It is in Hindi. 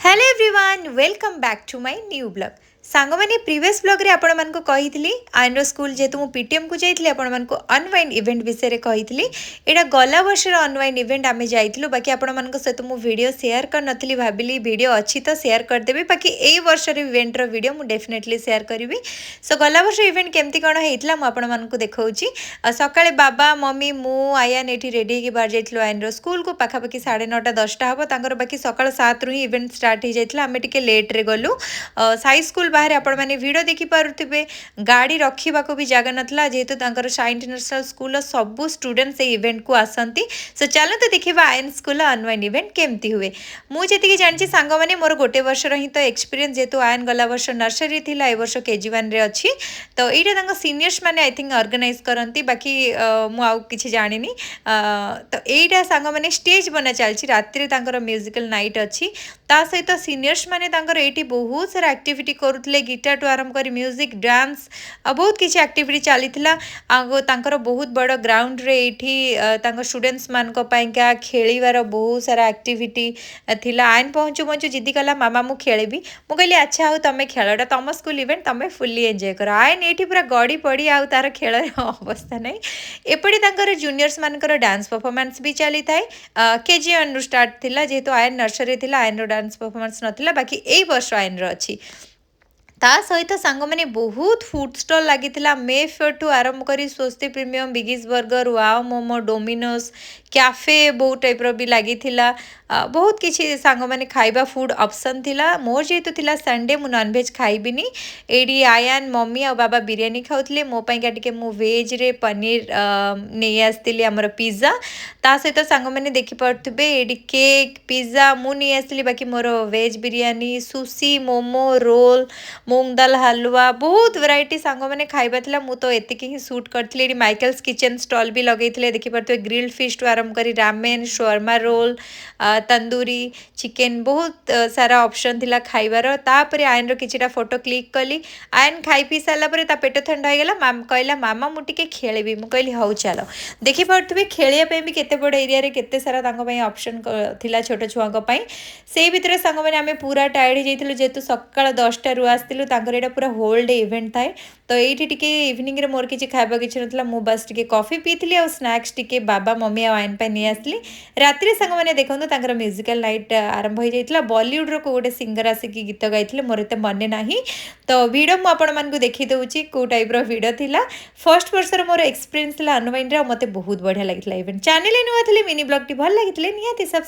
Hello everyone welcome back to my new blog song मैंने प्रीवियस ब्लॉग रे आपण मानको कही आइनर स्कूल जेतु मु पीटीएम को जाइली आपण मानको अनवाइंड इवेंट विषय रे कही एटा गला वर्ष अनवाइंड इवेंट आमे जाइतिलु बाकी आपण मानको सहित मु वीडियो शेयर कर नथली भाबिली वीडियो अच्छी तो शेयर कर देबी बाकी एई वर्ष रे इवेंट रो वीडियो मु डेफिनेटली शेयर करबी। सो गला वर्ष इवेंट केमती कोन हेइतला मु आपण मानको देखौची। सकाळे बाबा मम्मी मु आयान एठी रेडी के बाहर जाइतिलु आइनर स्कूल को पाखापाखि 9:30 10टा हबो तांकर बाकी सकाळ 7 रु ही इवेंट स्टार्ट हो जाइतिला आमे टिके लेट रे गलु साई स्कूल बाहर आपण माने वीडियो देखि पारुथिबे गाड़ी रखिबा को भी जगह नथला जेहेतु तांकर शाह इंटरनेशनल स्कूल सबु स्टूडेंट से इवेंट को आसंती। सो चलो तो देखिबा आयन स्कूल अनवाइंड इवेंट केमती हुए। मु जेतिकी जानची सांग माने मोर गोटे वर्ष रही तो एक्सपीरियंस जेतु आयन गला वर्ष नर्सरी थिला ए वर्ष केजी 1 रे अछि तो एटा तांका सीनियर्स माने आई थिंक ऑर्गेनाइज करंती बाकी मु आउ किछि जानिनी। तो एटा सांग माने स्टेज बना चलछि रात्रि रे तांकर म्यूजिकल नाइट अछि ता सहित सीनियर्स माने तांकर एटी बहुत सारा एक्टिविटी करूथले गिटार टू आरंभ कर म्यूजिक डांस बहुत किसी एक्टिविटी चली आगो तांकर बहुत बड़ ग्राउंड रे एठी तांकर स्टूडेंट्स मान को पाइका खेलिवार बहुत सारा एक्टिविटी थिला। आइन पहुंचु पहुंचु जिद्दी कला मामा मु खेलेबी मु कहली अच्छा हो तमे खेलटा तम स्कूल इवेंट तमे फुल्ली एंजॉय कर आइन एठी पूरा गड़ी पड़ी आउ तार खेल अवस्था नहीं एपड़ी तांकर जूनियर्स मानकर डांस परफॉर्मेंस भी चली थाए केजी 1 स्टार्ट थिला जेहेतु आयन नर्सरी थिला आयन रो डांस परफॉर्मेंस नथिला बाकी एई वर्ष आयन रो अछि। ता सहित सांग मैंने बहुत फूड स्टॉल लगी मे फेयर टू आरंभ कर Swasti premium Biggies burger wow momo Domino's cafe बहुत टाइप भी लगी बहुत किसी सांग मैंने खाइबा फूड ऑप्शन थिला मोर जेहेतु थिला संडे मु नॉनवेज खाइबिनी एडी आयान मम्मी और बाबा बिरयानी खाउतले मो पाइका टिके मु वेज रे पनीर नहीं आसती आमर पिज्जा ता सहित सांग मैंने देखि पारथुबे एडी केक पिज्जा मु नहीं आसली बाकी मोर veg biryani sushi momo roll मूंग दाल हलवा बहुत वेराइटी सांग मैंने खाइबा थिला मु तो एतिकी ही शूट करथली एडी माइकल्स किचन स्टॉल भी लगेइथले देखि पारथुबे ग्रिल्ड फिश टू आरंभ करी ramen shawarma roll tandoori chicken बहुत सारा ऑप्शन थिला खाइबार तापरे आयन रो किछिटा फोटो क्लिक कली आयन खाई पी साला परे ता पेट ठंडा हो गला माम कहला मामा मु टिके खेलेबी मु कहली हौ चलो देखि पारथुबे खेलिया पे भी केते बड़ एरिया रे केते सारा तांको पई ऑप्शन थिला छोटो छुआ को पई सेई भितरे संग माने आमे पूरा टायर्ड हो जाइतिलु जेतु सकाळ 10टा रु आस्तिलु तांकर एटा पूरा होल डे इवेंट थाए तो एठी टिके इवनिंग रे मोर किछि खाइबा किछि नथला मु बस टिके कॉफी पीथिली और स्नैक्स टिके बाबा मम्मी आ आयन पे नि आसली रात्रि संग माने देखंतु तांकर म्यूजिकल नाइट आरंभ हो जाइतिला बॉलीवुड रो कोटे सिंगर आसी की गीत गाइथिले मोर एते मने नाही तो वीडियो मु आपण मान को देखि दउची को टाइप रो वीडियो थिला फर्स्ट वर्ष रो मोर एक्सपीरियंस थिला अनवाइंड रे मते बहुत बढ़िया लागितला इवेंट चैनल नुआ थिले मिनी ब्लॉग टी भल लागितले निहाती सब